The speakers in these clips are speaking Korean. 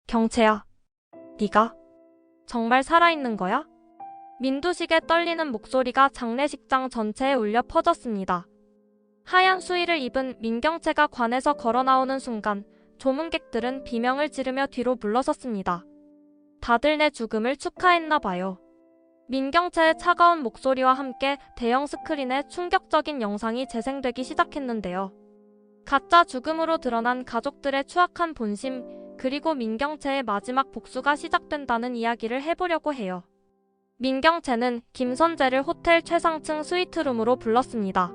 경채야, 네가 정말 살아있는 거야? 민두식의 떨리는 목소리가 장례식장 전체에 울려 퍼졌습니다. 하얀 수의를 입은 민경채가 관에서 걸어 나오는 순간 조문객들은 비명을 지르며 뒤로 물러섰습니다. 다들 내 죽음을 축하했나 봐요. 민경채의 차가운 목소리와 함께 대형 스크린에 충격적인 영상이 재생되기 시작했는데요. 가짜 죽음으로 드러난 가족들의 추악한 본심, 그리고 민경채의 마지막 복수가 시작된다는 이야기를 해보려고 해요. 민경채는 김선재를 호텔 최상층 스위트룸으로 불렀습니다.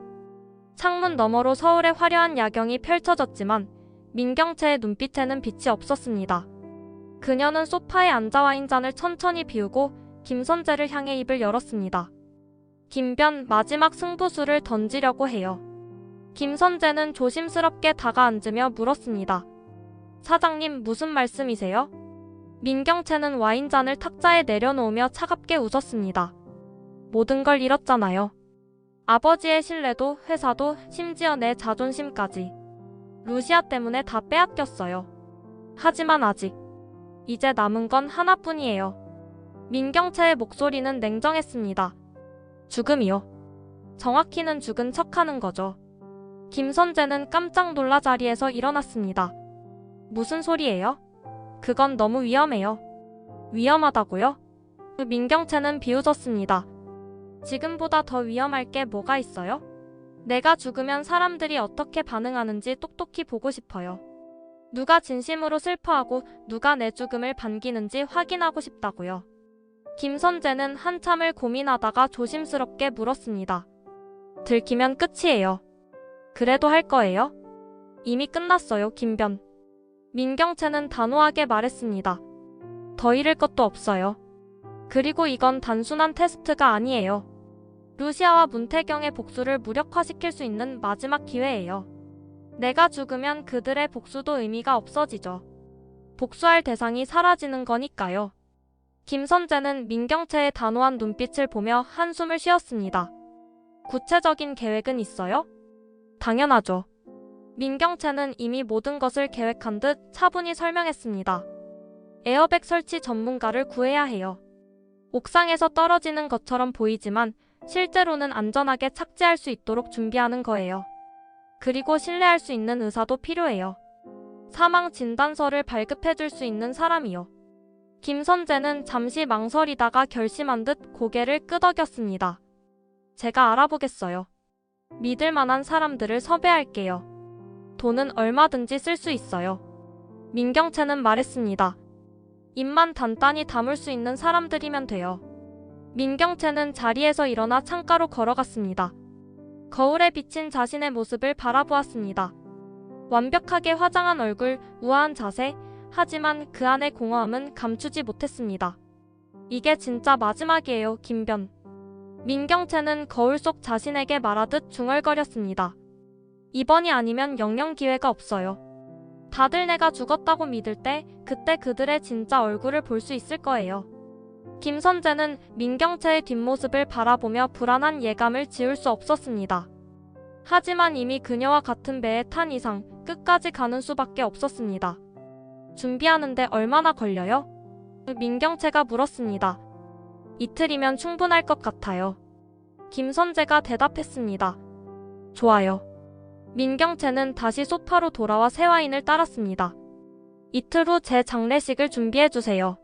창문 너머로 서울의 화려한 야경이 펼쳐졌지만 민경채의 눈빛에는 빛이 없었습니다. 그녀는 소파에 앉아 와인잔을 천천히 비우고 김선재를 향해 입을 열었습니다. 김변, 마지막 승부수를 던지려고 해요. 김선재는 조심스럽게 다가앉으며 물었습니다. 사장님, 무슨 말씀이세요? 민경채는 와인잔을 탁자에 내려놓으며 차갑게 웃었습니다. 모든 걸 잃었잖아요. 아버지의 신뢰도, 회사도, 심지어 내 자존심까지. 루시아 때문에 다 빼앗겼어요. 하지만 아직 이제 남은 건 하나뿐이에요. 민경채의 목소리는 냉정했습니다. 죽음이요. 정확히는 죽은 척하는 거죠. 김선재는 깜짝 놀라 자리에서 일어났습니다. 무슨 소리예요? 그건 너무 위험해요. 위험하다고요? 민경채는 비웃었습니다. 지금보다 더 위험할 게 뭐가 있어요? 내가 죽으면 사람들이 어떻게 반응하는지 똑똑히 보고 싶어요. 누가 진심으로 슬퍼하고 누가 내 죽음을 반기는지 확인하고 싶다고요. 김선재는 한참을 고민하다가 조심스럽게 물었습니다. 들키면 끝이에요. 그래도 할 거예요? 이미 끝났어요, 김변. 민경채는 단호하게 말했습니다. 더 잃을 것도 없어요. 그리고 이건 단순한 테스트가 아니에요. 루시아와 문태경의 복수를 무력화시킬 수 있는 마지막 기회예요. 내가 죽으면 그들의 복수도 의미가 없어지죠. 복수할 대상이 사라지는 거니까요. 김선재는 민경채의 단호한 눈빛을 보며 한숨을 쉬었습니다. 구체적인 계획은 있어요? 당연하죠. 민경채는 이미 모든 것을 계획한 듯 차분히 설명했습니다. 에어백 설치 전문가를 구해야 해요. 옥상에서 떨어지는 것처럼 보이지만 실제로는 안전하게 착지할 수 있도록 준비하는 거예요. 그리고 신뢰할 수 있는 의사도 필요해요. 사망 진단서를 발급해줄 수 있는 사람이요. 김선재는 잠시 망설이다가 결심한 듯 고개를 끄덕였습니다. 제가 알아보겠어요. 믿을 만한 사람들을 섭외할게요. 돈은 얼마든지 쓸 수 있어요. 민경채는 말했습니다. 입만 단단히 다물 수 있는 사람들이면 돼요. 민경채는 자리에서 일어나 창가로 걸어갔습니다. 거울에 비친 자신의 모습을 바라보았습니다. 완벽하게 화장한 얼굴, 우아한 자세, 하지만 그 안의 공허함은 감추지 못했습니다. 이게 진짜 마지막이에요, 김변. 민경채는 거울 속 자신에게 말하듯 중얼거렸습니다. 이번이 아니면 영영 기회가 없어요. 다들 내가 죽었다고 믿을 때 그때 그들의 진짜 얼굴을 볼 수 있을 거예요. 김선재는 민경채의 뒷모습을 바라보며 불안한 예감을 지울 수 없었습니다. 하지만 이미 그녀와 같은 배에 탄 이상 끝까지 가는 수밖에 없었습니다. 준비하는데 얼마나 걸려요? 민경채가 물었습니다. 이틀이면 충분할 것 같아요. 김선재가 대답했습니다. 좋아요. 민경채는 다시 소파로 돌아와 새와인을 따랐습니다. 이틀 후 제 장례식을 준비해주세요.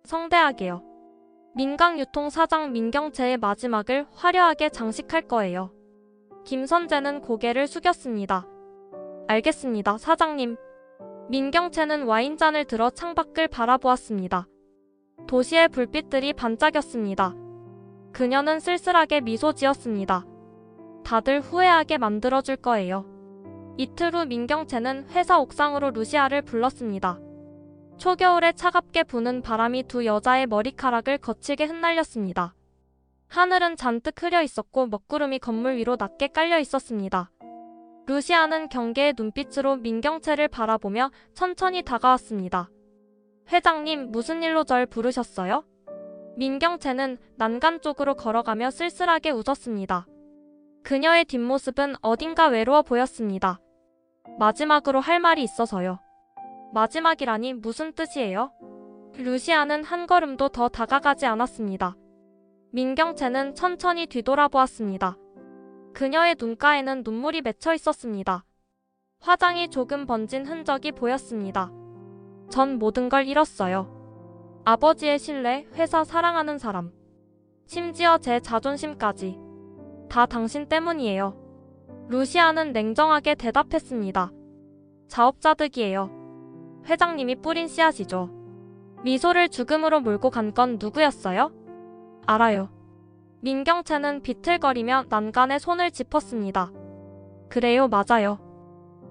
성대하게요. 민강유통 사장 민경채의 마지막을 화려하게 장식할 거예요. 김선재는 고개를 숙였습니다. 알겠습니다, 사장님. 민경채는 와인잔을 들어 창밖을 바라보았습니다. 도시의 불빛들이 반짝였습니다. 그녀는 쓸쓸하게 미소 지었습니다. 다들 후회하게 만들어줄 거예요. 이틀 후 민경채는 회사 옥상으로 루시아를 불렀습니다. 초겨울에 차갑게 부는 바람이 두 여자의 머리카락을 거칠게 흩날렸습니다. 하늘은 잔뜩 흐려 있었고 먹구름이 건물 위로 낮게 깔려 있었습니다. 루시아는 경계의 눈빛으로 민경채를 바라보며 천천히 다가왔습니다. 회장님, 무슨 일로 절 부르셨어요? 민경채는 난간 쪽으로 걸어가며 쓸쓸하게 웃었습니다. 그녀의 뒷모습은 어딘가 외로워 보였습니다. 마지막으로 할 말이 있어서요. 마지막이라니 무슨 뜻이에요? 루시아는 한 걸음도 더 다가가지 않았습니다. 민경채는 천천히 뒤돌아보았습니다. 그녀의 눈가에는 눈물이 맺혀 있었습니다. 화장이 조금 번진 흔적이 보였습니다. 전 모든 걸 잃었어요. 아버지의 신뢰, 회사 사랑하는 사람, 심지어 제 자존심까지. 다 당신 때문이에요. 루시아는 냉정하게 대답했습니다. 자업자득이에요. 회장님이 뿌린 씨앗이죠. 미소를 죽음으로 몰고 간 건 누구였어요? 알아요. 민경채는 비틀거리며 난간에 손을 짚었습니다. 그래요, 맞아요.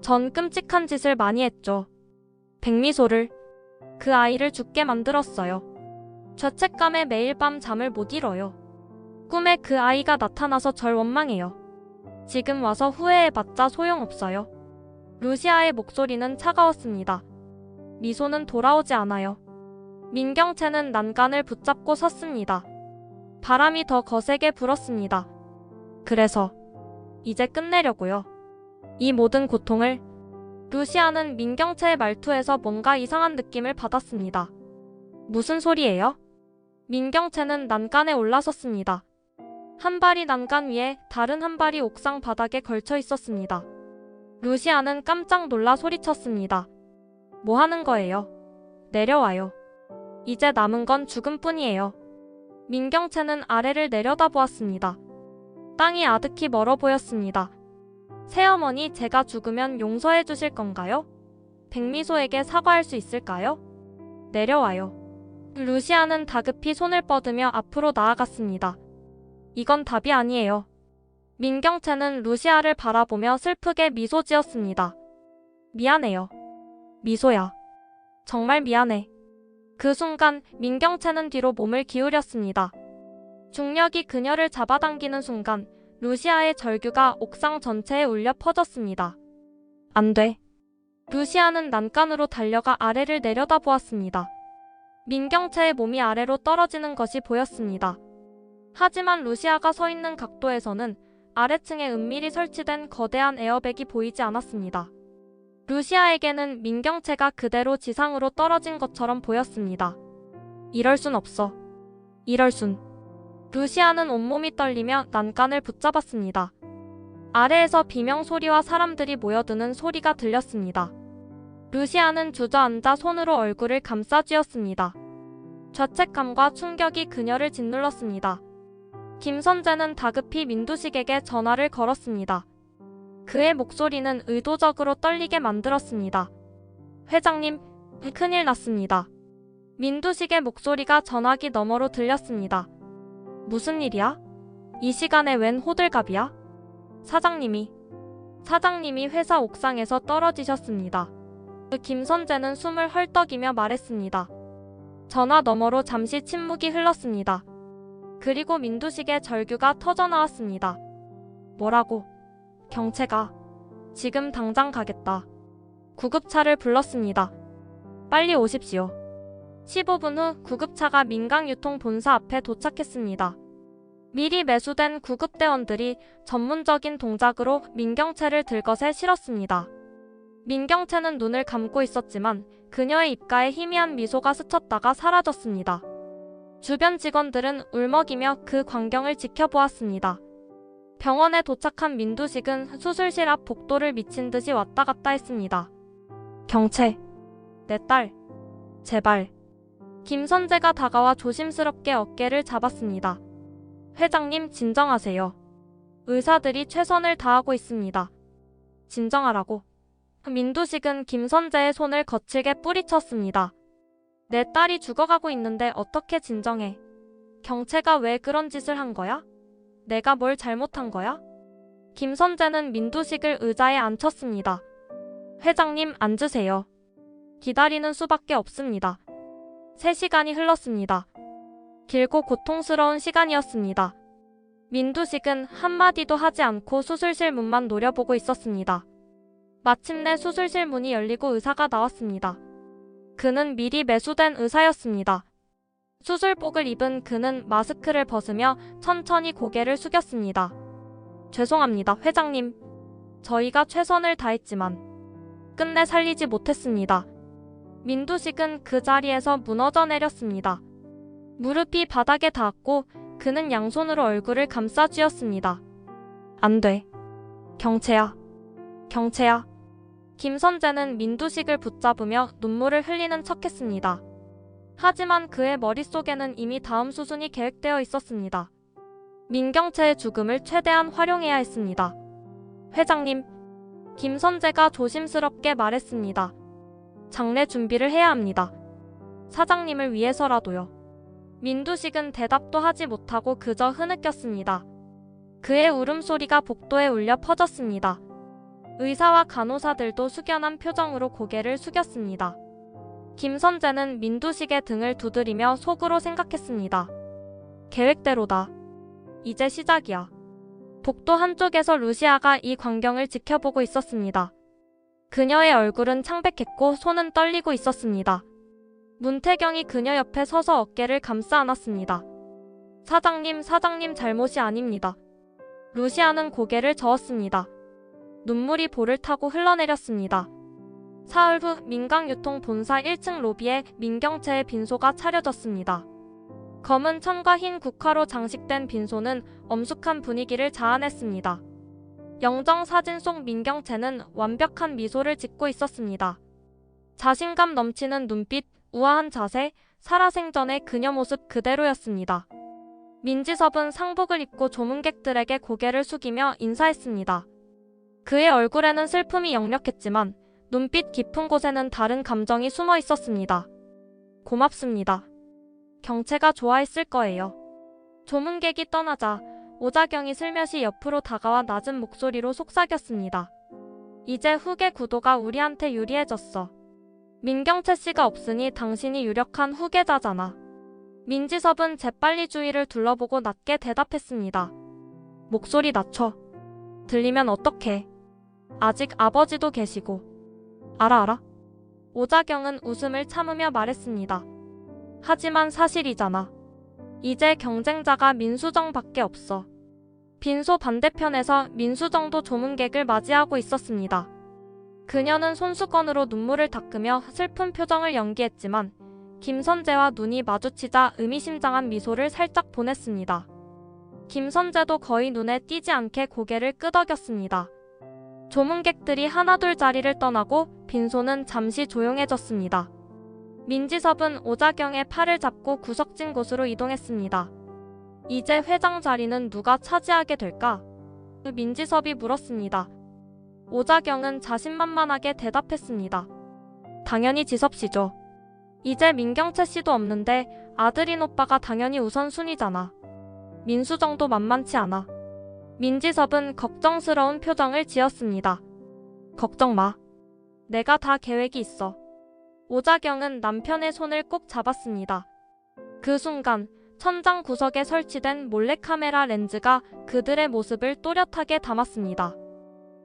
전 끔찍한 짓을 많이 했죠. 백미소를, 그 아이를 죽게 만들었어요. 죄책감에 매일 밤 잠을 못 이뤄요. 꿈에 그 아이가 나타나서 절 원망해요. 지금 와서 후회해봤자 소용없어요. 루시아의 목소리는 차가웠습니다. 미소는 돌아오지 않아요. 민경채는 난간을 붙잡고 섰습니다. 바람이 더 거세게 불었습니다. 그래서 이제 끝내려고요. 이 모든 고통을. 루시아는 민경채의 말투에서 뭔가 이상한 느낌을 받았습니다. 무슨 소리예요? 민경채는 난간에 올라섰습니다. 한 발이 난간 위에, 다른 한 발이 옥상 바닥에 걸쳐 있었습니다. 루시아는 깜짝 놀라 소리쳤습니다. 뭐 하는 거예요? 내려와요. 이제 남은 건 죽음뿐이에요. 민경채는 아래를 내려다보았습니다. 땅이 아득히 멀어 보였습니다. 새어머니, 제가 죽으면 용서해 주실 건가요? 백미소에게 사과할 수 있을까요? 내려와요. 루시아는 다급히 손을 뻗으며 앞으로 나아갔습니다. 이건 답이 아니에요. 민경채는 루시아를 바라보며 슬프게 미소 지었습니다. 미안해요. 미소야. 정말 미안해. 그 순간 민경채는 뒤로 몸을 기울였습니다. 중력이 그녀를 잡아당기는 순간 루시아의 절규가 옥상 전체에 울려 퍼졌습니다. 안 돼. 루시아는 난간으로 달려가 아래를 내려다보았습니다. 민경채의 몸이 아래로 떨어지는 것이 보였습니다. 하지만 루시아가 서 있는 각도에서는 아래층에 은밀히 설치된 거대한 에어백이 보이지 않았습니다. 루시아에게는 민경채가 그대로 지상으로 떨어진 것처럼 보였습니다. 이럴 순 없어. 이럴 순. 루시아는 온몸이 떨리며 난간을 붙잡았습니다. 아래에서 비명소리와 사람들이 모여드는 소리가 들렸습니다. 루시아는 주저앉아 손으로 얼굴을 감싸쥐었습니다. 죄책감과 충격이 그녀를 짓눌렀습니다. 김선재는 다급히 민두식에게 전화를 걸었습니다. 그의 목소리는 의도적으로 떨리게 만들었습니다. 회장님, 큰일 났습니다. 민두식의 목소리가 전화기 너머로 들렸습니다. 무슨 일이야? 이 시간에 웬 호들갑이야? 사장님이 회사 옥상에서 떨어지셨습니다. 김선재는 숨을 헐떡이며 말했습니다. 전화 너머로 잠시 침묵이 흘렀습니다. 그리고 민두식의 절규가 터져나왔습니다. 뭐라고? 경채가 지금 당장 가겠다. 구급차를 불렀습니다. 빨리 오십시오. 15분 후 구급차가 민강유통본사 앞에 도착했습니다. 미리 매수된 구급대원들이 전문적인 동작으로 민경채를 들것에 실었습니다. 민경채는 눈을 감고 있었지만 그녀의 입가에 희미한 미소가 스쳤다가 사라졌습니다. 주변 직원들은 울먹이며 그 광경을 지켜보았습니다. 병원에 도착한 민두식은 수술실 앞 복도를 미친 듯이 왔다 갔다 했습니다. 경채, 내 딸, 제발. 김선재가 다가와 조심스럽게 어깨를 잡았습니다. 회장님, 진정하세요. 의사들이 최선을 다하고 있습니다. 진정하라고. 민두식은 김선재의 손을 거칠게 뿌리쳤습니다. 내 딸이 죽어가고 있는데 어떻게 진정해? 경채가 왜 그런 짓을 한 거야? 내가 뭘 잘못한 거야? 김선재는 민두식을 의자에 앉혔습니다. 회장님, 앉으세요. 기다리는 수밖에 없습니다. 3시간이 흘렀습니다. 길고 고통스러운 시간이었습니다. 민두식은 한마디도 하지 않고 수술실 문만 노려보고 있었습니다. 마침내 수술실 문이 열리고 의사가 나왔습니다. 그는 미리 매수된 의사였습니다. 수술복을 입은 그는 마스크를 벗으며 천천히 고개를 숙였습니다. 죄송합니다, 회장님. 저희가 최선을 다했지만 끝내 살리지 못했습니다. 민두식은 그 자리에서 무너져 내렸습니다. 무릎이 바닥에 닿았고 그는 양손으로 얼굴을 감싸 쥐었습니다. 안 돼. 경채야. 경채야. 김선재는 민두식을 붙잡으며 눈물을 흘리는 척했습니다. 하지만 그의 머릿속에는 이미 다음 수순이 계획되어 있었습니다. 민경채의 죽음을 최대한 활용해야 했습니다. 회장님, 김선재가 조심스럽게 말했습니다. 장례 준비를 해야 합니다. 사장님을 위해서라도요. 민두식은 대답도 하지 못하고 그저 흐느꼈습니다. 그의 울음소리가 복도에 울려 퍼졌습니다. 의사와 간호사들도 숙연한 표정으로 고개를 숙였습니다. 김선재는 민두식의 등을 두드리며 속으로 생각했습니다. 계획대로다. 이제 시작이야. 복도 한쪽에서 루시아가 이 광경을 지켜보고 있었습니다. 그녀의 얼굴은 창백했고 손은 떨리고 있었습니다. 문태경이 그녀 옆에 서서 어깨를 감싸 안았습니다. 사장님 잘못이 아닙니다. 루시아는 고개를 저었습니다. 눈물이 볼을 타고 흘러내렸습니다. 사흘 후 민강유통본사 1층 로비에 민경채의 빈소가 차려졌습니다. 검은 천과 흰 국화로 장식된 빈소는 엄숙한 분위기를 자아냈습니다. 영정사진 속 민경채는 완벽한 미소를 짓고 있었습니다. 자신감 넘치는 눈빛, 우아한 자세, 살아생전의 그녀 모습 그대로였습니다. 민지섭은 상복을 입고 조문객들에게 고개를 숙이며 인사했습니다. 그의 얼굴에는 슬픔이 역력했지만 눈빛 깊은 곳에는 다른 감정이 숨어 있었습니다. 고맙습니다. 경채가 좋아했을 거예요. 조문객이 떠나자 오자경이 슬며시 옆으로 다가와 낮은 목소리로 속삭였습니다. 이제 후계 구도가 우리한테 유리해졌어. 민경채 씨가 없으니 당신이 유력한 후계자잖아. 민지섭은 재빨리 주위를 둘러보고 낮게 대답했습니다. 목소리 낮춰. 들리면 어떡해. 아직 아버지도 계시고. 알아. 오자경은 웃음을 참으며 말했습니다. 하지만 사실이잖아. 이제 경쟁자가 민수정밖에 없어. 빈소 반대편에서 민수정도 조문객을 맞이하고 있었습니다. 그녀는 손수건으로 눈물을 닦으며 슬픈 표정을 연기했지만 김선재와 눈이 마주치자 의미심장한 미소를 살짝 보냈습니다. 김선재도 거의 눈에 띄지 않게 고개를 끄덕였습니다. 조문객들이 하나둘 자리를 떠나고 빈소는 잠시 조용해졌습니다. 민지섭은 오자경의 팔을 잡고 구석진 곳으로 이동했습니다. 이제 회장 자리는 누가 차지하게 될까? 민지섭이 물었습니다. 오자경은 자신만만하게 대답했습니다. 당연히 지섭 씨죠. 이제 민경채 씨도 없는데 아들인 오빠가 당연히 우선순위잖아. 민수정도 만만치 않아. 민지섭은 걱정스러운 표정을 지었습니다. 걱정 마. 내가 다 계획이 있어. 오자경은 남편의 손을 꼭 잡았습니다. 그 순간 천장 구석에 설치된 몰래카메라 렌즈가 그들의 모습을 또렷하게 담았습니다.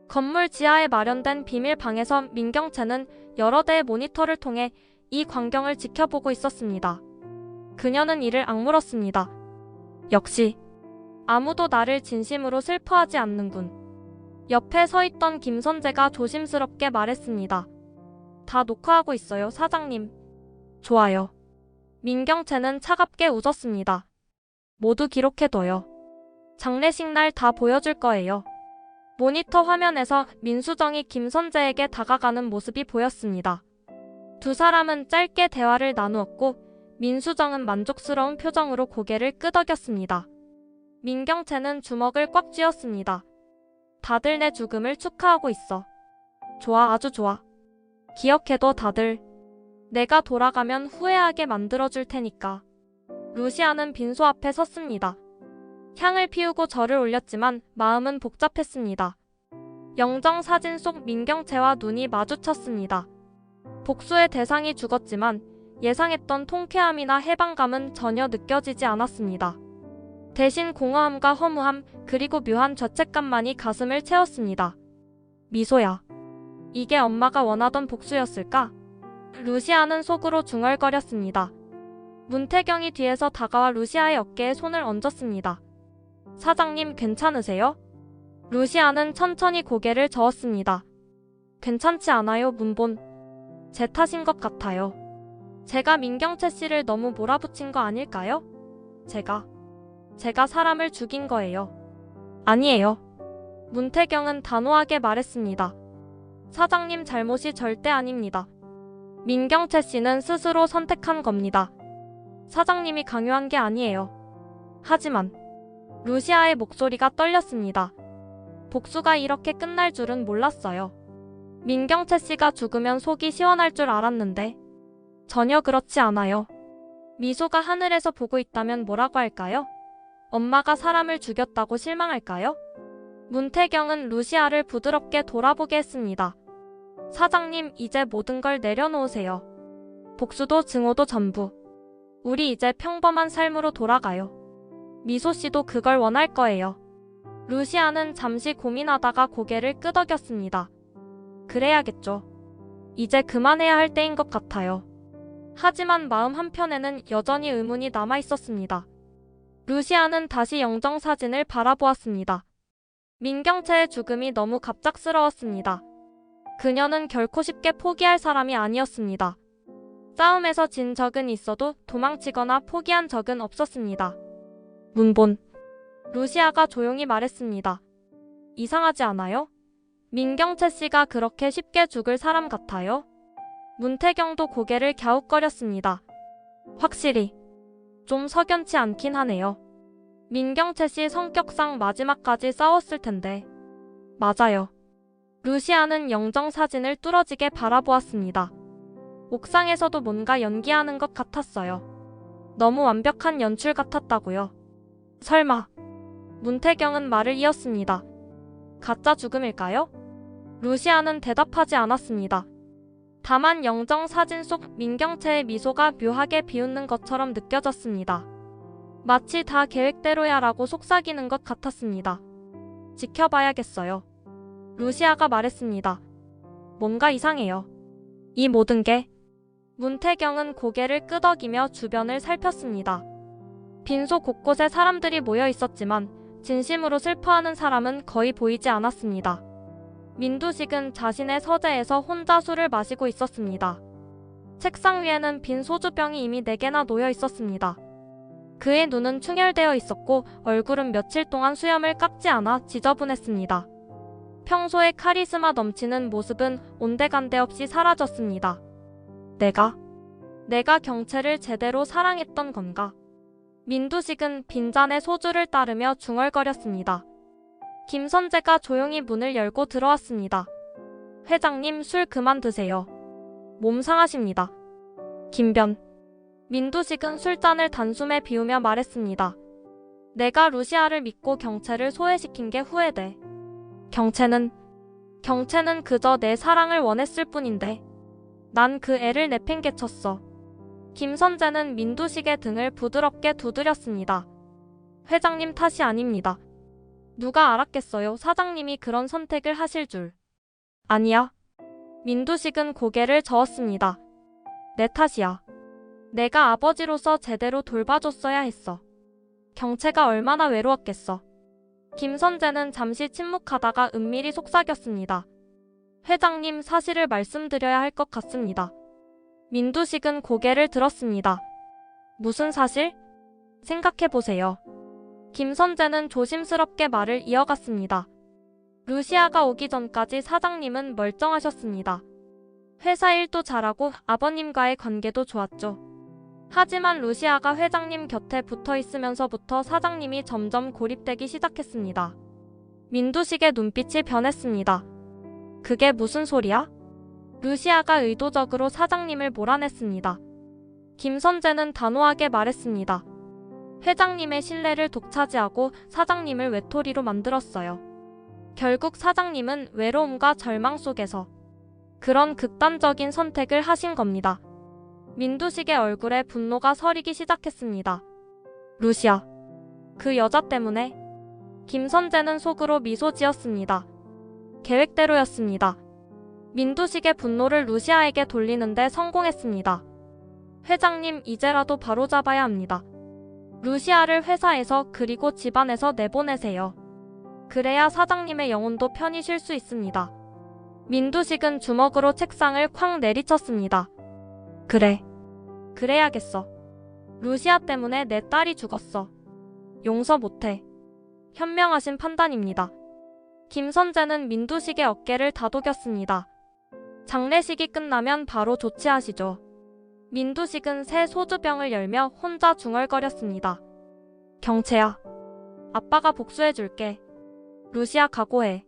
건물 지하에 마련된 비밀방에서 민경채는 여러 대의 모니터를 통해 이 광경을 지켜보고 있었습니다. 그녀는 이를 악물었습니다. 역시 아무도 나를 진심으로 슬퍼하지 않는군. 옆에 서 있던 김선재가 조심스럽게 말했습니다. 다 녹화하고 있어요, 사장님. 좋아요. 민경채는 차갑게 웃었습니다. 모두 기록해둬요. 장례식 날 다 보여줄 거예요. 모니터 화면에서 민수정이 김선재에게 다가가는 모습이 보였습니다. 두 사람은 짧게 대화를 나누었고 민수정은 만족스러운 표정으로 고개를 끄덕였습니다. 민경채는 주먹을 꽉 쥐었습니다. 다들 내 죽음을 축하하고 있어. 좋아, 아주 좋아. 기억해둬 다들. 내가 돌아가면 후회하게 만들어줄 테니까. 루시아는 빈소 앞에 섰습니다. 향을 피우고 절을 올렸지만 마음은 복잡했습니다. 영정사진 속 민경채와 눈이 마주쳤습니다. 복수의 대상이 죽었지만 예상했던 통쾌함이나 해방감은 전혀 느껴지지 않았습니다. 대신 공허함과 허무함 그리고 묘한 죄책감만이 가슴을 채웠습니다. 미소야. 이게 엄마가 원하던 복수였을까? 루시아는 속으로 중얼거렸습니다. 문태경이 뒤에서 다가와 루시아의 어깨에 손을 얹었습니다. 사장님 괜찮으세요? 루시아는 천천히 고개를 저었습니다. 괜찮지 않아요, 문본. 제 탓인 것 같아요. 제가 민경채 씨를 너무 몰아붙인 거 아닐까요? 제가 사람을 죽인 거예요. 아니에요. 문태경은 단호하게 말했습니다. 사장님 잘못이 절대 아닙니다. 민경채 씨는 스스로 선택한 겁니다. 사장님이 강요한 게 아니에요. 하지만 루시아의 목소리가 떨렸습니다. 복수가 이렇게 끝날 줄은 몰랐어요. 민경채 씨가 죽으면 속이 시원할 줄 알았는데 전혀 그렇지 않아요. 미소가 하늘에서 보고 있다면 뭐라고 할까요? 엄마가 사람을 죽였다고 실망할까요? 문태경은 루시아를 부드럽게 돌아보게 했습니다. 사장님, 이제 모든 걸 내려놓으세요. 복수도 증오도 전부. 우리 이제 평범한 삶으로 돌아가요. 미소 씨도 그걸 원할 거예요. 루시아는 잠시 고민하다가 고개를 끄덕였습니다. 그래야겠죠. 이제 그만해야 할 때인 것 같아요. 하지만 마음 한편에는 여전히 의문이 남아 있었습니다. 루시아는 다시 영정사진을 바라보았습니다. 민경채의 죽음이 너무 갑작스러웠습니다. 그녀는 결코 쉽게 포기할 사람이 아니었습니다. 싸움에서 진 적은 있어도 도망치거나 포기한 적은 없었습니다. 문본. 루시아가 조용히 말했습니다. 이상하지 않아요? 민경채 씨가 그렇게 쉽게 죽을 사람 같아요? 문태경도 고개를 갸웃거렸습니다. 확실히 좀 석연치 않긴 하네요. 민경채 씨 성격상 마지막까지 싸웠을 텐데. 맞아요. 루시아는 영정사진을 뚫어지게 바라보았습니다. 옥상에서도 뭔가 연기하는 것 같았어요. 너무 완벽한 연출 같았다고요. 설마. 문태경은 말을 이었습니다. 가짜 죽음일까요? 루시아는 대답하지 않았습니다. 다만 영정사진 속 민경채의 미소가 묘하게 비웃는 것처럼 느껴졌습니다. 마치 다 계획대로야 라고 속삭이는 것 같았습니다. 지켜봐야겠어요. 루시아가 말했습니다. 뭔가 이상해요. 이 모든 게. 문태경은 고개를 끄덕이며 주변을 살폈습니다. 빈소 곳곳에 사람들이 모여 있었지만 진심으로 슬퍼하는 사람은 거의 보이지 않았습니다. 민두식은 자신의 서재에서 혼자 술을 마시고 있었습니다. 책상 위에는 빈 소주병이 이미 4개나 놓여 있었습니다. 그의 눈은 충혈되어 있었고 얼굴은 며칠 동안 수염을 깎지 않아 지저분했습니다. 평소의 카리스마 넘치는 모습은 온데간데 없이 사라졌습니다. 내가 경채를 제대로 사랑했던 건가? 민두식은 빈잔에 소주를 따르며 중얼거렸습니다. 김선재가 조용히 문을 열고 들어왔습니다. 회장님, 술 그만 드세요. 몸 상하십니다. 김변. 민두식은 술잔을 단숨에 비우며 말했습니다. 내가 루시아를 믿고 경채를 소외시킨 게 후회돼. 경채는 그저 내 사랑을 원했을 뿐인데 난 그 애를 내팽개쳤어. 김선재는 민두식의 등을 부드럽게 두드렸습니다. 회장님 탓이 아닙니다. 누가 알았겠어요, 사장님이 그런 선택을 하실 줄. 아니야. 민두식은 고개를 저었습니다. 내 탓이야. 내가 아버지로서 제대로 돌봐줬어야 했어. 경채가 얼마나 외로웠겠어. 김선재는 잠시 침묵하다가 은밀히 속삭였습니다. 회장님, 사실을 말씀드려야 할 것 같습니다. 민두식은 고개를 들었습니다. 무슨 사실? 생각해보세요. 김선재는 조심스럽게 말을 이어갔습니다. 루시아가 오기 전까지 사장님은 멀쩡하셨습니다. 회사 일도 잘하고 아버님과의 관계도 좋았죠. 하지만 루시아가 회장님 곁에 붙어 있으면서부터 사장님이 점점 고립되기 시작했습니다. 민두식의 눈빛이 변했습니다. 그게 무슨 소리야? 루시아가 의도적으로 사장님을 몰아냈습니다. 김선재는 단호하게 말했습니다. 회장님의 신뢰를 독차지하고 사장님을 외톨이로 만들었어요. 결국 사장님은 외로움과 절망 속에서 그런 극단적인 선택을 하신 겁니다. 민두식의 얼굴에 분노가 서리기 시작했습니다. 루시아. 그 여자 때문에? 김선재는 속으로 미소 지었습니다. 계획대로였습니다. 민두식의 분노를 루시아에게 돌리는데 성공했습니다. 회장님, 이제라도 바로잡아야 합니다. 루시아를 회사에서 그리고 집안에서 내보내세요. 그래야 사장님의 영혼도 편히 쉴 수 있습니다. 민두식은 주먹으로 책상을 쾅 내리쳤습니다. 그래. 그래야겠어. 루시아 때문에 내 딸이 죽었어. 용서 못해. 현명하신 판단입니다. 김선재는 민두식의 어깨를 다독였습니다. 장례식이 끝나면 바로 조치하시죠. 민두식은 새 소주병을 열며 혼자 중얼거렸습니다. 경채야. 아빠가 복수해줄게. 루시아 각오해.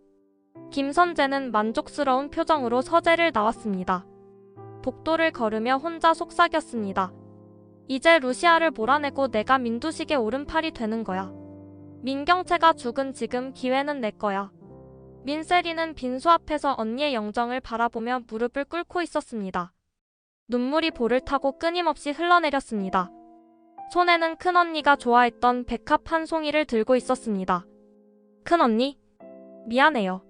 김선재는 만족스러운 표정으로 서재를 나왔습니다. 복도를 걸으며 혼자 속삭였습니다. 이제 루시아를 몰아내고 내가 민두식의 오른팔이 되는 거야. 민경채가 죽은 지금 기회는 내 거야. 민세리는 빈소 앞에서 언니의 영정을 바라보며 무릎을 꿇고 있었습니다. 눈물이 볼을 타고 끊임없이 흘러내렸습니다. 손에는 큰언니가 좋아했던 백합 한 송이를 들고 있었습니다. 큰언니, 미안해요.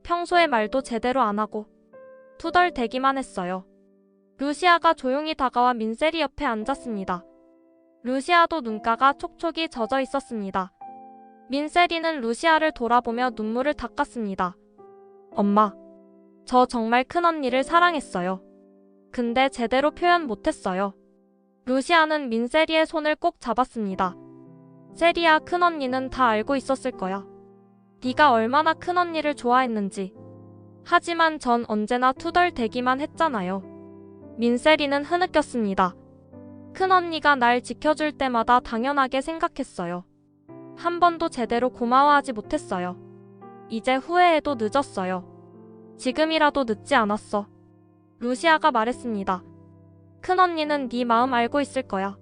평소에 말도 제대로 안 하고 투덜대기만 했어요. 루시아가 조용히 다가와 민세리 옆에 앉았습니다. 루시아도 눈가가 촉촉이 젖어 있었습니다. 민세리는 루시아를 돌아보며 눈물을 닦았습니다. 엄마, 저 정말 큰언니를 사랑했어요. 근데 제대로 표현 못했어요. 루시아는 민세리의 손을 꼭 잡았습니다. 세리야, 큰언니는 다 알고 있었을 거야. 네가 얼마나 큰언니를 좋아했는지. 하지만 전 언제나 투덜대기만 했잖아요. 민세리는 흐느꼈습니다. 큰언니가 날 지켜줄 때마다 당연하게 생각했어요. 한 번도 제대로 고마워하지 못했어요. 이제 후회해도 늦었어요. 지금이라도 늦지 않았어. 루시아가 말했습니다. 큰언니는 네 마음 알고 있을 거야.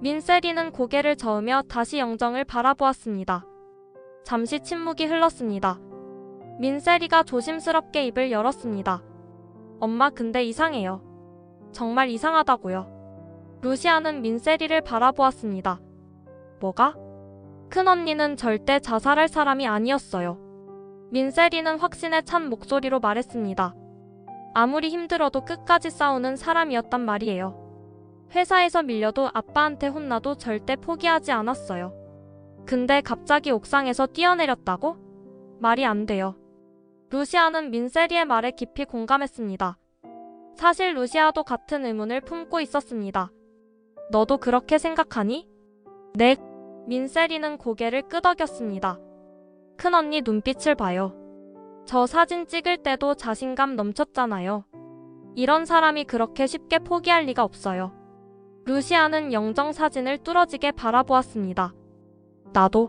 민세리는 고개를 저으며 다시 영정을 바라보았습니다. 잠시 침묵이 흘렀습니다. 민세리가 조심스럽게 입을 열었습니다. 엄마, 근데 이상해요. 정말 이상하다고요. 루시아는 민세리를 바라보았습니다. 뭐가? 큰언니는 절대 자살할 사람이 아니었어요. 민세리는 확신에 찬 목소리로 말했습니다. 아무리 힘들어도 끝까지 싸우는 사람이었단 말이에요. 회사에서 밀려도 아빠한테 혼나도 절대 포기하지 않았어요. 근데 갑자기 옥상에서 뛰어내렸다고? 말이 안 돼요. 루시아는 민세리의 말에 깊이 공감했습니다. 사실 루시아도 같은 의문을 품고 있었습니다. 너도 그렇게 생각하니? 네. 민세리는 고개를 끄덕였습니다. 큰언니 눈빛을 봐요. 저 사진 찍을 때도 자신감 넘쳤잖아요. 이런 사람이 그렇게 쉽게 포기할 리가 없어요. 루시아는 영정 사진을 뚫어지게 바라보았습니다. 나도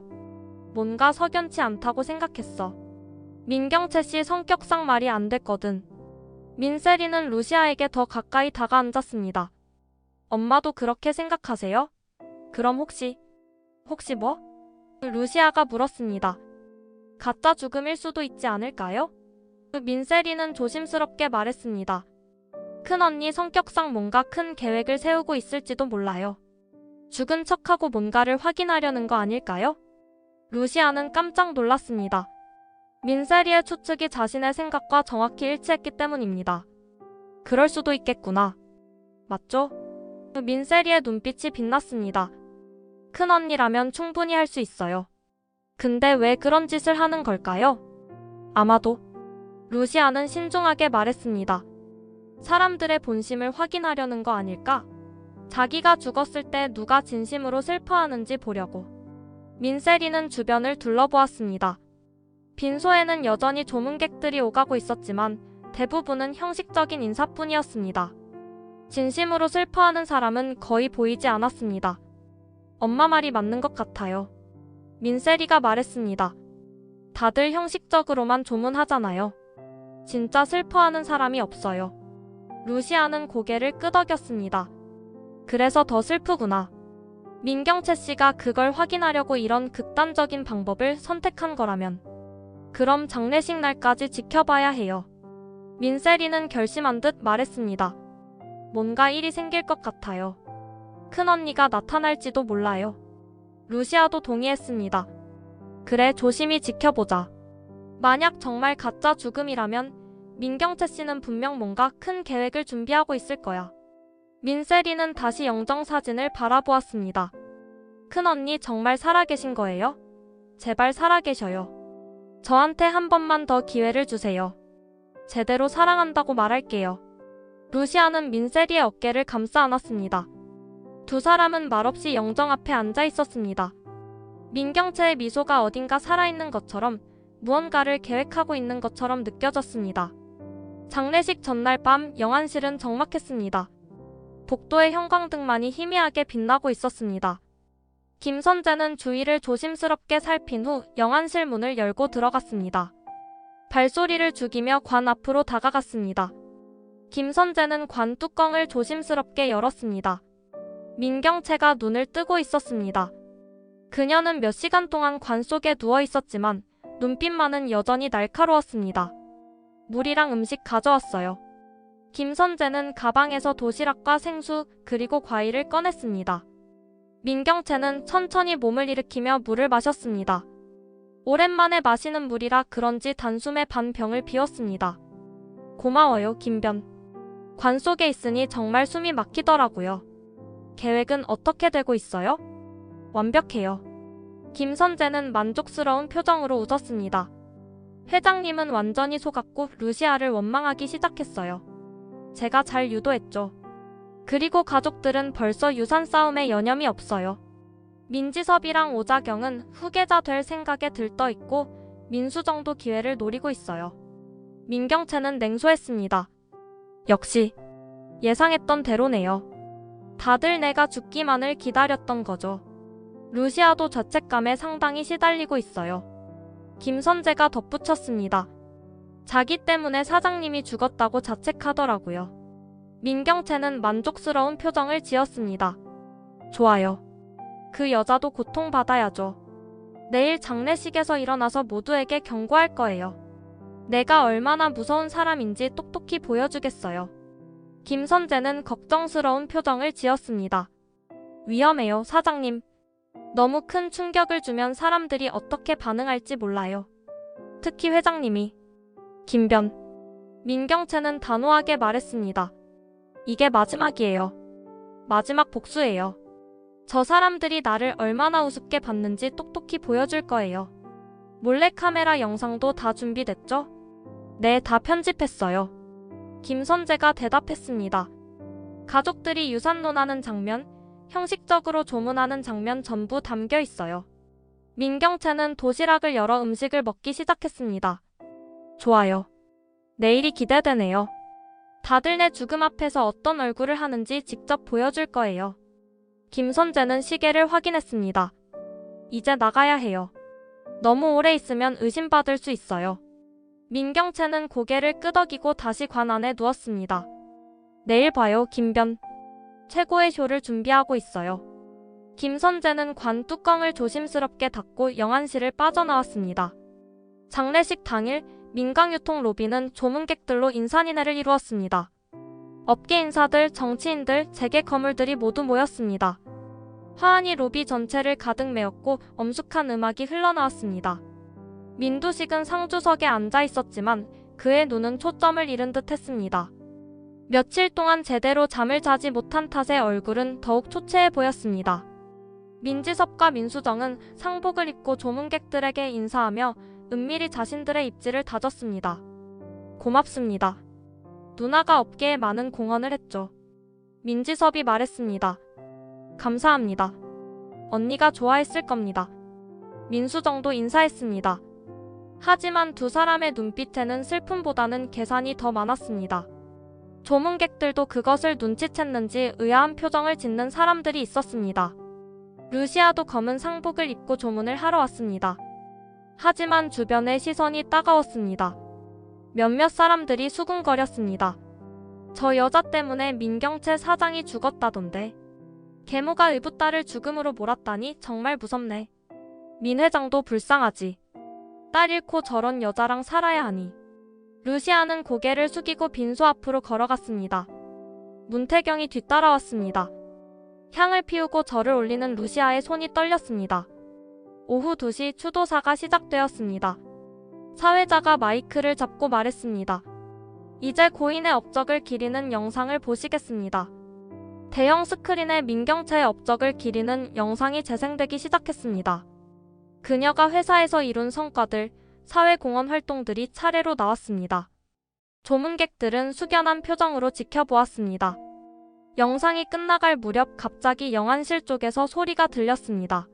뭔가 석연치 않다고 생각했어. 민경채 씨 성격상 말이 안 됐거든. 민세리는 루시아에게 더 가까이 다가앉았습니다. 엄마도 그렇게 생각하세요? 그럼 혹시 뭐? 루시아가 물었습니다. 가짜 죽음일 수도 있지 않을까요? 민세리는 조심스럽게 말했습니다. 큰언니 성격상 뭔가 큰 계획을 세우고 있을지도 몰라요. 죽은 척하고 뭔가를 확인하려는 거 아닐까요? 루시아는 깜짝 놀랐습니다. 민세리의 추측이 자신의 생각과 정확히 일치했기 때문입니다. 그럴 수도 있겠구나. 맞죠? 민세리의 눈빛이 빛났습니다. 큰언니라면 충분히 할 수 있어요. 근데 왜 그런 짓을 하는 걸까요? 아마도. 루시아는 신중하게 말했습니다. 사람들의 본심을 확인하려는 거 아닐까? 자기가 죽었을 때 누가 진심으로 슬퍼하는지 보려고. 민세리는 주변을 둘러보았습니다. 빈소에는 여전히 조문객들이 오가고 있었지만 대부분은 형식적인 인사뿐이었습니다. 진심으로 슬퍼하는 사람은 거의 보이지 않았습니다. 엄마 말이 맞는 것 같아요. 민세리가 말했습니다. 다들 형식적으로만 조문하잖아요. 진짜 슬퍼하는 사람이 없어요. 루시아는 고개를 끄덕였습니다. 그래서 더 슬프구나. 민경채 씨가 그걸 확인하려고 이런 극단적인 방법을 선택한 거라면 그럼 장례식 날까지 지켜봐야 해요. 민세리는 결심한 듯 말했습니다. 뭔가 일이 생길 것 같아요. 큰언니가 나타날지도 몰라요. 루시아도 동의했습니다. 그래, 조심히 지켜보자. 만약 정말 가짜 죽음이라면 민경채 씨는 분명 뭔가 큰 계획을 준비하고 있을 거야. 민세리는 다시 영정사진을 바라보았습니다. 큰언니 정말 살아계신 거예요? 제발 살아계셔요. 저한테 한 번만 더 기회를 주세요. 제대로 사랑한다고 말할게요. 루시아는 민세리의 어깨를 감싸 안았습니다. 두 사람은 말없이 영정 앞에 앉아 있었습니다. 민경채의 미소가 어딘가 살아있는 것처럼 무언가를 계획하고 있는 것처럼 느껴졌습니다. 장례식 전날 밤 영안실은 적막했습니다. 복도의 형광등만이 희미하게 빛나고 있었습니다. 김선재는 주위를 조심스럽게 살핀 후 영안실 문을 열고 들어갔습니다. 발소리를 죽이며 관 앞으로 다가갔습니다. 김선재는 관 뚜껑을 조심스럽게 열었습니다. 민경채가 눈을 뜨고 있었습니다. 그녀는 몇 시간 동안 관 속에 누워 있었지만 눈빛만은 여전히 날카로웠습니다. 물이랑 음식 가져왔어요. 김선재는 가방에서 도시락과 생수 그리고 과일을 꺼냈습니다. 민경채는 천천히 몸을 일으키며 물을 마셨습니다. 오랜만에 마시는 물이라 그런지 단숨에 반 병을 비웠습니다. 고마워요, 김변. 관 속에 있으니 정말 숨이 막히더라고요. 계획은 어떻게 되고 있어요? 완벽해요. 김선재는 만족스러운 표정으로 웃었습니다. 회장님은 완전히 속았고 루시아를 원망하기 시작했어요. 제가 잘 유도했죠. 그리고 가족들은 벌써 유산 싸움에 여념이 없어요. 민지섭이랑 오자경은 후계자 될 생각에 들떠있고 민수정도 기회를 노리고 있어요. 민경채는 냉소했습니다. 역시 예상했던 대로네요. 다들 내가 죽기만을 기다렸던 거죠. 루시아도 죄책감에 상당히 시달리고 있어요. 김선재가 덧붙였습니다. 자기 때문에 사장님이 죽었다고 자책하더라고요. 민경채는 만족스러운 표정을 지었습니다. 좋아요. 그 여자도 고통받아야죠. 내일 장례식에서 일어나서 모두에게 경고할 거예요. 내가 얼마나 무서운 사람인지 똑똑히 보여주겠어요. 김선재는 걱정스러운 표정을 지었습니다. 위험해요, 사장님. 너무 큰 충격을 주면 사람들이 어떻게 반응할지 몰라요. 특히 회장님이. 김변. 민경채는 단호하게 말했습니다. 이게 마지막이에요. 마지막 복수예요. 저 사람들이 나를 얼마나 우습게 봤는지 똑똑히 보여줄 거예요. 몰래카메라 영상도 다 준비됐죠? 네, 다 편집했어요. 김선재가 대답했습니다. 가족들이 유산론하는 장면, 형식적으로 조문하는 장면 전부 담겨 있어요. 민경채는 도시락을 열어 음식을 먹기 시작했습니다. 좋아요. 내일이 기대되네요. 다들 내 죽음 앞에서 어떤 얼굴을 하는지 직접 보여줄 거예요. 김선재는 시계를 확인했습니다. 이제 나가야 해요. 너무 오래 있으면 의심받을 수 있어요. 민경채는 고개를 끄덕이고 다시 관 안에 누웠습니다. 내일 봐요, 김변. 최고의 쇼를 준비하고 있어요. 김선재는 관 뚜껑을 조심스럽게 닫고 영안실을 빠져나왔습니다. 장례식 당일 민강유통 로비는 조문객들로 인산인해를 이루었습니다. 업계 인사들, 정치인들, 재계 거물들이 모두 모였습니다. 화환이 로비 전체를 가득 메웠고 엄숙한 음악이 흘러나왔습니다. 민두식은 상주석에 앉아 있었지만 그의 눈은 초점을 잃은 듯 했습니다. 며칠 동안 제대로 잠을 자지 못한 탓에 얼굴은 더욱 초췌해 보였습니다. 민지섭과 민수정은 상복을 입고 조문객들에게 인사하며 은밀히 자신들의 입지를 다졌습니다. 고맙습니다. 누나가 업계에 많은 공헌을 했죠. 민지섭이 말했습니다. 감사합니다. 언니가 좋아했을 겁니다. 민수정도 인사했습니다. 하지만 두 사람의 눈빛에는 슬픔보다는 계산이 더 많았습니다. 조문객들도 그것을 눈치챘는지 의아한 표정을 짓는 사람들이 있었습니다. 루시아도 검은 상복을 입고 조문을 하러 왔습니다. 하지만 주변의 시선이 따가웠습니다. 몇몇 사람들이 수군거렸습니다. 저 여자 때문에 민경채 사장이 죽었다던데. 계모가 의붓딸을 죽음으로 몰았다니 정말 무섭네. 민 회장도 불쌍하지. 딸 잃고 저런 여자랑 살아야 하니. 루시아는 고개를 숙이고 빈소 앞으로 걸어갔습니다. 문태경이 뒤따라왔습니다. 향을 피우고 절을 올리는 루시아의 손이 떨렸습니다. 오후 2시 추도사가 시작되었습니다. 사회자가 마이크를 잡고 말했습니다. 이제 고인의 업적을 기리는 영상을 보시겠습니다. 대형 스크린에 민경채의 업적을 기리는 영상이 재생되기 시작했습니다. 그녀가 회사에서 이룬 성과들, 사회공헌 활동들이 차례로 나왔습니다. 조문객들은 숙연한 표정으로 지켜보았습니다. 영상이 끝나갈 무렵 갑자기 영안실 쪽에서 소리가 들렸습니다.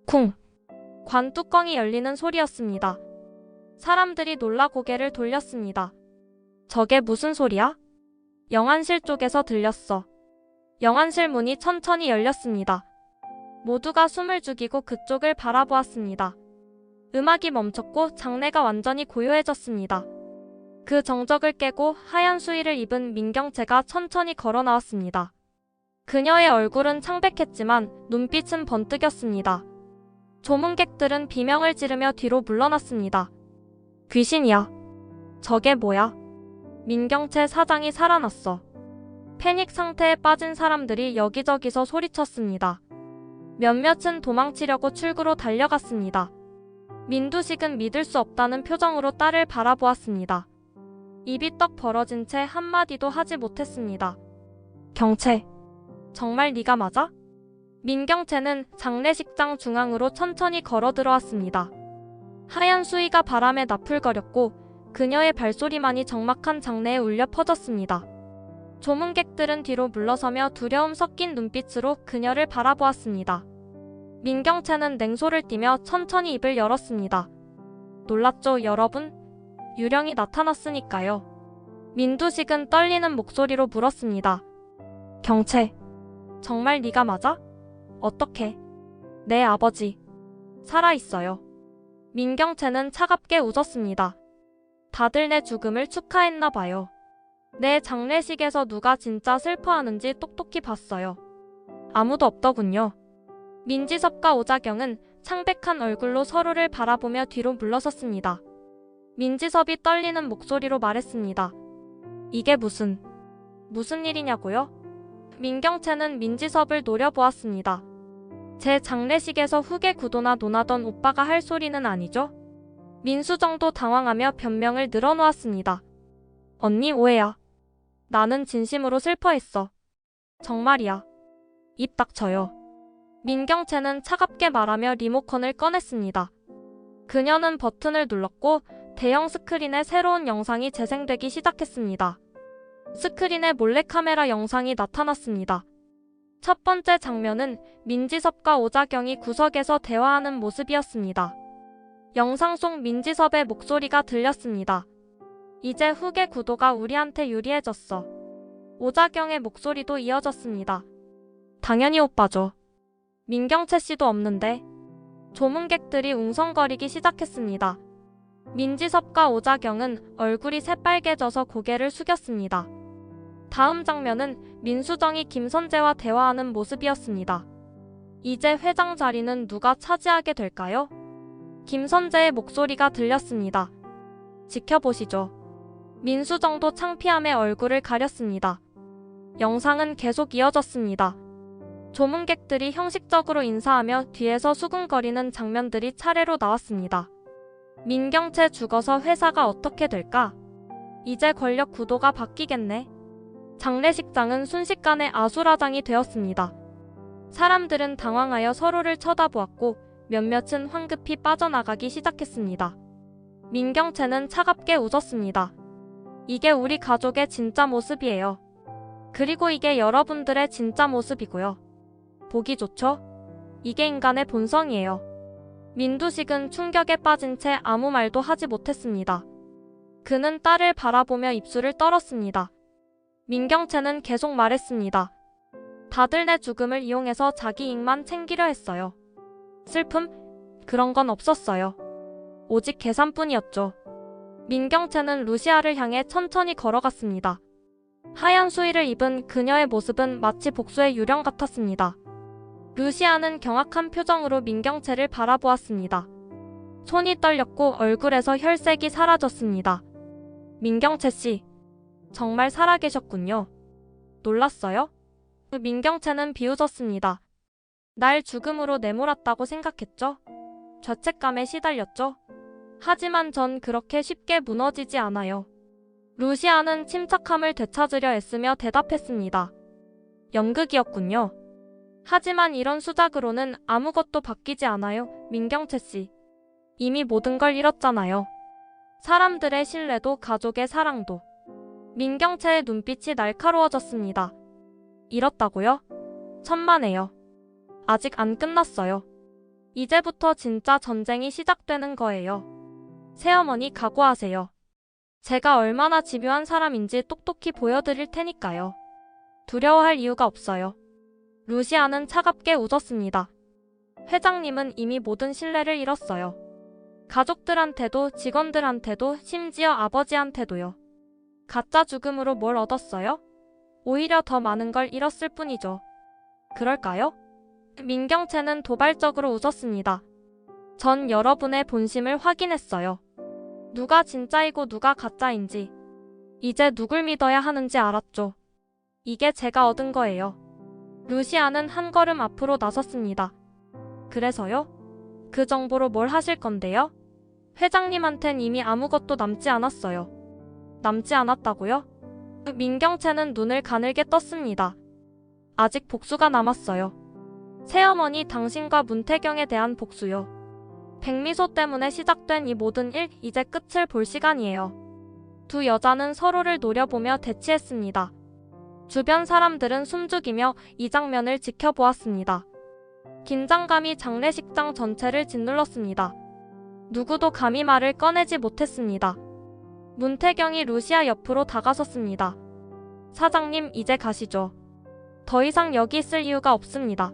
쿵! 관 뚜껑이 열리는 소리였습니다. 사람들이 놀라 고개를 돌렸습니다. 저게 무슨 소리야? 영안실 쪽에서 들렸어. 영안실 문이 천천히 열렸습니다. 모두가 숨을 죽이고 그쪽을 바라보았습니다. 음악이 멈췄고 장내가 완전히 고요해졌습니다. 그 정적을 깨고 하얀 수의를 입은 민경채가 천천히 걸어 나왔습니다. 그녀의 얼굴은 창백했지만 눈빛은 번뜩였습니다. 조문객들은 비명을 지르며 뒤로 물러났습니다. 귀신이야. 저게 뭐야? 민경채 사장이 살아났어. 패닉 상태에 빠진 사람들이 여기저기서 소리쳤습니다. 몇몇은 도망치려고 출구로 달려갔습니다. 민두식은 믿을 수 없다는 표정으로 딸을 바라보았습니다. 입이 떡 벌어진 채 한마디도 하지 못했습니다. 경채, 정말 네가 맞아? 민경채는 장례식장 중앙으로 천천히 걸어 들어왔습니다. 하얀 수의가 바람에 나풀거렸고 그녀의 발소리만이 적막한 장내에 울려 퍼졌습니다. 조문객들은 뒤로 물러서며 두려움 섞인 눈빛으로 그녀를 바라보았습니다. 민경채는 냉소를 띠며 천천히 입을 열었습니다. 놀랐죠, 여러분? 유령이 나타났으니까요. 민두식은 떨리는 목소리로 물었습니다. 경채, 정말 네가 맞아? 어떻게? 내 아버지, 살아있어요. 민경채는 차갑게 웃었습니다. 다들 내 죽음을 축하했나 봐요. 내 장례식에서 누가 진짜 슬퍼하는지 똑똑히 봤어요. 아무도 없더군요. 민지섭과 오자경은 창백한 얼굴로 서로를 바라보며 뒤로 물러섰습니다. 민지섭이 떨리는 목소리로 말했습니다. 이게 무슨 일이냐고요? 민경채는 민지섭을 노려보았습니다. 제 장례식에서 후계 구도나 논하던 오빠가 할 소리는 아니죠? 민수정도 당황하며 변명을 늘어놓았습니다. 언니 오해야. 나는 진심으로 슬퍼했어. 정말이야. 입 닥쳐요. 민경채는 차갑게 말하며 리모컨을 꺼냈습니다. 그녀는 버튼을 눌렀고 대형 스크린에 새로운 영상이 재생되기 시작했습니다. 스크린에 몰래카메라 영상이 나타났습니다. 첫 번째 장면은 민지섭과 오자경이 구석에서 대화하는 모습이었습니다. 영상 속 민지섭의 목소리가 들렸습니다. 이제 후계 구도가 우리한테 유리해졌어. 오자경의 목소리도 이어졌습니다. 당연히 오빠죠. 민경채 씨도 없는데. 조문객들이 웅성거리기 시작했습니다. 민지섭과 오자경은 얼굴이 새빨개져서 고개를 숙였습니다. 다음 장면은 민수정이 김선재와 대화하는 모습이었습니다. 이제 회장 자리는 누가 차지하게 될까요? 김선재의 목소리가 들렸습니다. 지켜보시죠. 민수정도 창피함에 얼굴을 가렸습니다. 영상은 계속 이어졌습니다. 조문객들이 형식적으로 인사하며 뒤에서 수군거리는 장면들이 차례로 나왔습니다. 민경채 죽어서 회사가 어떻게 될까? 이제 권력 구도가 바뀌겠네. 장례식장은 순식간에 아수라장이 되었습니다. 사람들은 당황하여 서로를 쳐다보았고 몇몇은 황급히 빠져나가기 시작했습니다. 민경채는 차갑게 웃었습니다. 이게 우리 가족의 진짜 모습이에요. 그리고 이게 여러분들의 진짜 모습이고요. 보기 좋죠? 이게 인간의 본성이에요. 민두식은 충격에 빠진 채 아무 말도 하지 못했습니다. 그는 딸을 바라보며 입술을 떨었습니다. 민경채는 계속 말했습니다. 다들 내 죽음을 이용해서 자기 이익만 챙기려 했어요. 슬픔? 그런 건 없었어요. 오직 계산뿐이었죠. 민경채는 루시아를 향해 천천히 걸어갔습니다. 하얀 수의를 입은 그녀의 모습은 마치 복수의 유령 같았습니다. 루시아는 경악한 표정으로 민경채를 바라보았습니다. 손이 떨렸고 얼굴에서 혈색이 사라졌습니다. 민경채 씨, 정말 살아계셨군요. 놀랐어요? 민경채는 비웃었습니다. 날 죽음으로 내몰았다고 생각했죠? 죄책감에 시달렸죠? 하지만 전 그렇게 쉽게 무너지지 않아요. 루시아는 침착함을 되찾으려 애쓰며 대답했습니다. 연극이었군요. 하지만 이런 수작으로는 아무것도 바뀌지 않아요, 민경채 씨. 이미 모든 걸 잃었잖아요. 사람들의 신뢰도 가족의 사랑도. 민경채의 눈빛이 날카로워졌습니다. 이렇다고요? 천만에요. 아직 안 끝났어요. 이제부터 진짜 전쟁이 시작되는 거예요. 새어머니 각오하세요. 제가 얼마나 집요한 사람인지 똑똑히 보여드릴 테니까요. 두려워할 이유가 없어요. 루시아는 차갑게 웃었습니다. 회장님은 이미 모든 신뢰를 잃었어요. 가족들한테도 직원들한테도 심지어 아버지한테도요. 가짜 죽음으로 뭘 얻었어요? 오히려 더 많은 걸 잃었을 뿐이죠. 그럴까요? 민경채는 도발적으로 웃었습니다. 전 여러분의 본심을 확인했어요. 누가 진짜이고 누가 가짜인지. 이제 누굴 믿어야 하는지 알았죠. 이게 제가 얻은 거예요. 루시아는 한 걸음 앞으로 나섰습니다. 그래서요? 그 정보로 뭘 하실 건데요? 회장님한텐 이미 아무것도 남지 않았어요. 남지 않았다고요? 민경채는 눈을 가늘게 떴습니다. 아직 복수가 남았어요. 새어머니 당신과 문태경에 대한 복수요. 백미소 때문에 시작된 이 모든 일, 이제 끝을 볼 시간이에요. 두 여자는 서로를 노려보며 대치했습니다. 주변 사람들은 숨죽이며 이 장면을 지켜보았습니다. 긴장감이 장례식장 전체를 짓눌렀습니다. 누구도 감히 말을 꺼내지 못했습니다. 문태경이 루시아 옆으로 다가섰습니다. 사장님, 이제 가시죠. 더 이상 여기 있을 이유가 없습니다.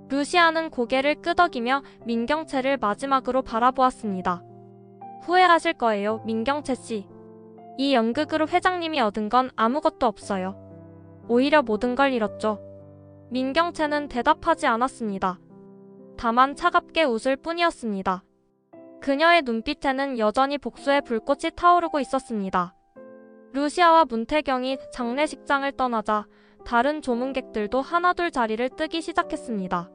루시아는 고개를 끄덕이며 민경채를 마지막으로 바라보았습니다. 후회하실 거예요, 민경채 씨. 이 연극으로 회장님이 얻은 건 아무것도 없어요. 오히려 모든 걸 잃었죠. 민경채는 대답하지 않았습니다. 다만 차갑게 웃을 뿐이었습니다. 그녀의 눈빛에는 여전히 복수의 불꽃이 타오르고 있었습니다. 루시아와 문태경이 장례식장을 떠나자 다른 조문객들도 하나둘 자리를 뜨기 시작했습니다.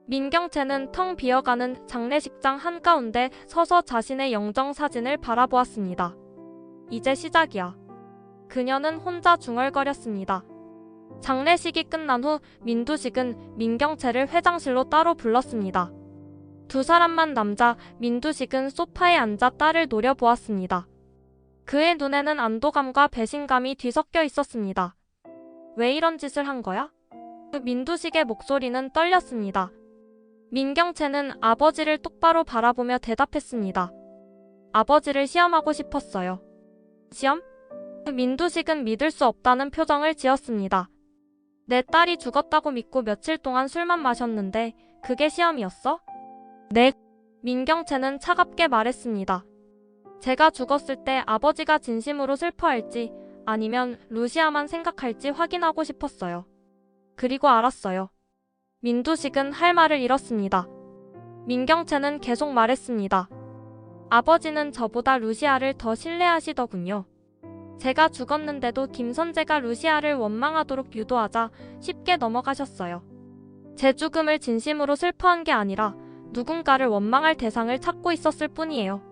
민경채는 텅 비어가는 장례식장 한가운데 서서 자신의 영정사진을 바라보았습니다. 이제 시작이야. 그녀는 혼자 중얼거렸습니다. 장례식이 끝난 후 민두식은 민경채를 회장실로 따로 불렀습니다. 두 사람만 남자, 민두식은 소파에 앉아 딸을 노려보았습니다. 그의 눈에는 안도감과 배신감이 뒤섞여 있었습니다. 왜 이런 짓을 한 거야? 민두식의 목소리는 떨렸습니다. 민경채는 아버지를 똑바로 바라보며 대답했습니다. 아버지를 시험하고 싶었어요. 시험? 민두식은 믿을 수 없다는 표정을 지었습니다. 내 딸이 죽었다고 믿고 며칠 동안 술만 마셨는데 그게 시험이었어? 네. 민경채는 차갑게 말했습니다. 제가 죽었을 때 아버지가 진심으로 슬퍼할지 아니면 루시아만 생각할지 확인하고 싶었어요. 그리고 알았어요. 민두식은 할 말을 잃었습니다. 민경채는 계속 말했습니다. 아버지는 저보다 루시아를 더 신뢰하시더군요. 제가 죽었는데도 김선재가 루시아를 원망하도록 유도하자 쉽게 넘어가셨어요. 제 죽음을 진심으로 슬퍼한 게 아니라 누군가를 원망할 대상을 찾고 있었을 뿐이에요.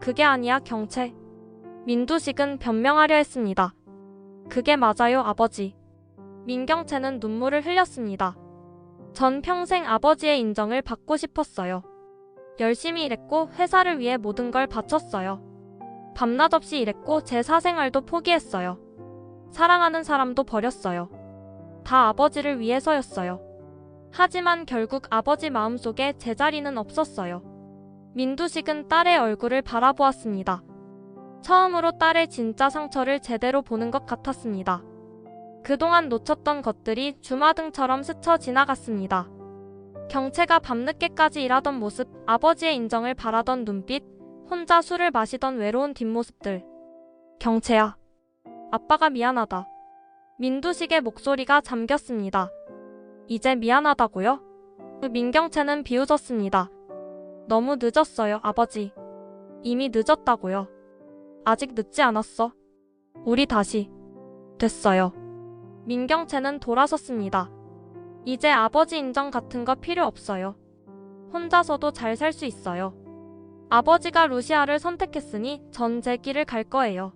그게 아니야, 경채. 민두식은 변명하려 했습니다. 그게 맞아요, 아버지. 민경채는 눈물을 흘렸습니다. 전 평생 아버지의 인정을 받고 싶었어요. 열심히 일했고 회사를 위해 모든 걸 바쳤어요. 밤낮 없이 일했고 제 사생활도 포기했어요. 사랑하는 사람도 버렸어요. 다 아버지를 위해서였어요. 하지만 결국 아버지 마음속에 제 자리는 없었어요. 민두식은 딸의 얼굴을 바라보았습니다. 처음으로 딸의 진짜 상처를 제대로 보는 것 같았습니다. 그동안 놓쳤던 것들이 주마등처럼 스쳐 지나갔습니다. 경채가 밤늦게까지 일하던 모습, 아버지의 인정을 바라던 눈빛, 혼자 술을 마시던 외로운 뒷모습들. 경채야. 아빠가 미안하다. 민두식의 목소리가 잠겼습니다. 이제 미안하다고요? 민경채는 비웃었습니다. 너무 늦었어요, 아버지. 이미 늦었다고요. 아직 늦지 않았어. 우리 다시. 됐어요. 민경채는 돌아섰습니다. 이제 아버지 인정 같은 거 필요 없어요. 혼자서도 잘 살 수 있어요. 아버지가 루시아를 선택했으니 전 제 길을 갈 거예요.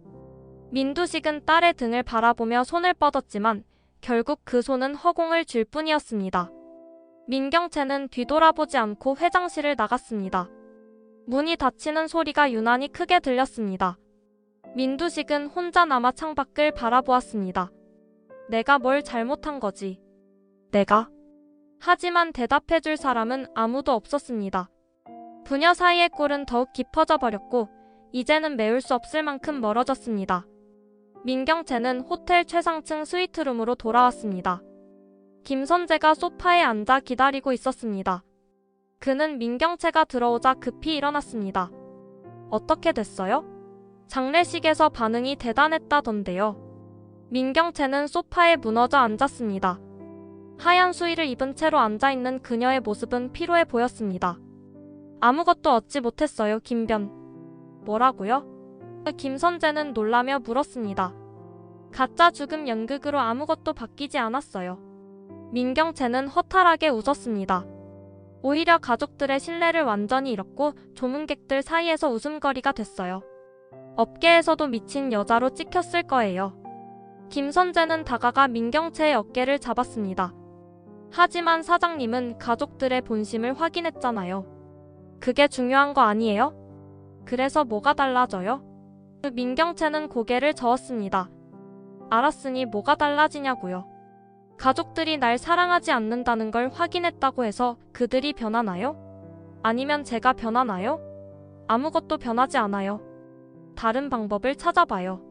민두식은 딸의 등을 바라보며 손을 뻗었지만 결국 그 손은 허공을 쥘 뿐이었습니다. 민경채는 뒤돌아보지 않고 회장실을 나갔습니다. 문이 닫히는 소리가 유난히 크게 들렸습니다. 민두식은 혼자 남아 창밖을 바라보았습니다. 내가 뭘 잘못한 거지? 내가? 하지만 대답해줄 사람은 아무도 없었습니다. 부녀 사이의 꼴은 더욱 깊어져 버렸고 이제는 메울 수 없을 만큼 멀어졌습니다. 민경채는 호텔 최상층 스위트룸으로 돌아왔습니다. 김선재가 소파에 앉아 기다리고 있었습니다. 그는 민경채가 들어오자 급히 일어났습니다. 어떻게 됐어요? 장례식에서 반응이 대단했다던데요. 민경채는 소파에 무너져 앉았습니다. 하얀 수의를 입은 채로 앉아있는 그녀의 모습은 피로해 보였습니다. 아무것도 얻지 못했어요, 김변. 뭐라고요? 김선재는 놀라며 물었습니다. 가짜 죽음 연극으로 아무것도 바뀌지 않았어요. 민경채는 허탈하게 웃었습니다. 오히려 가족들의 신뢰를 완전히 잃었고 조문객들 사이에서 웃음거리가 됐어요. 업계에서도 미친 여자로 찍혔을 거예요. 김선재는 다가가 민경채의 어깨를 잡았습니다. 하지만 사장님은 가족들의 본심을 확인했잖아요. 그게 중요한 거 아니에요? 그래서 뭐가 달라져요? 민경채는 고개를 저었습니다. 알았으니 뭐가 달라지냐고요. 가족들이 날 사랑하지 않는다는 걸 확인했다고 해서 그들이 변하나요? 아니면 제가 변하나요? 아무것도 변하지 않아요. 다른 방법을 찾아봐요.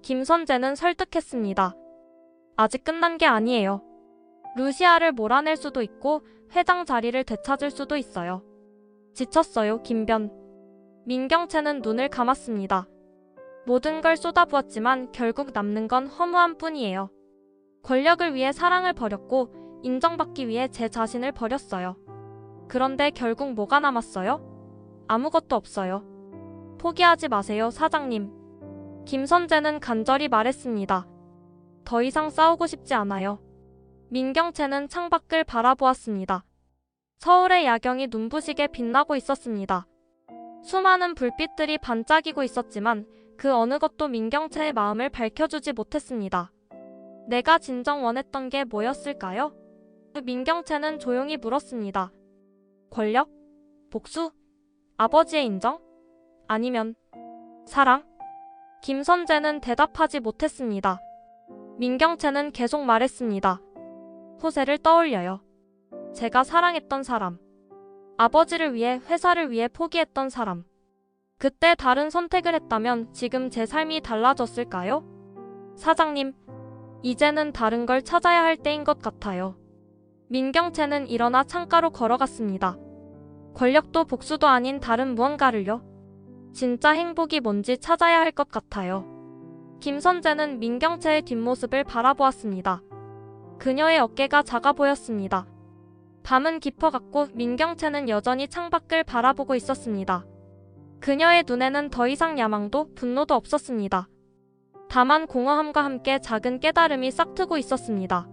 김선재는 설득했습니다. 아직 끝난 게 아니에요. 루시아를 몰아낼 수도 있고 회장 자리를 되찾을 수도 있어요. 지쳤어요, 김변. 민경채는 눈을 감았습니다. 모든 걸 쏟아부었지만 결국 남는 건 허무함 뿐이에요. 권력을 위해 사랑을 버렸고 인정받기 위해 제 자신을 버렸어요. 그런데 결국 뭐가 남았어요? 아무것도 없어요. 포기하지 마세요, 사장님. 김선재는 간절히 말했습니다. 더 이상 싸우고 싶지 않아요. 민경채는 창밖을 바라보았습니다. 서울의 야경이 눈부시게 빛나고 있었습니다. 수많은 불빛들이 반짝이고 있었지만 그 어느 것도 민경채의 마음을 밝혀주지 못했습니다. 내가 진정 원했던 게 뭐였을까요? 민경채는 조용히 물었습니다. 권력? 복수? 아버지의 인정? 아니면 사랑? 김선재는 대답하지 못했습니다. 민경채는 계속 말했습니다. 호세를 떠올려요. 제가 사랑했던 사람. 아버지를 위해, 회사를 위해 포기했던 사람. 그때 다른 선택을 했다면 지금 제 삶이 달라졌을까요? 사장님, 이제는 다른 걸 찾아야 할 때인 것 같아요. 민경채는 일어나 창가로 걸어갔습니다. 권력도 복수도 아닌 다른 무언가를요. 진짜 행복이 뭔지 찾아야 할 것 같아요. 김선재는 민경채의 뒷모습을 바라보았습니다. 그녀의 어깨가 작아 보였습니다. 밤은 깊어갔고 민경채는 여전히 창밖을 바라보고 있었습니다. 그녀의 눈에는 더 이상 야망도 분노도 없었습니다. 다만 공허함과 함께 작은 깨달음이 싹트고 있었습니다.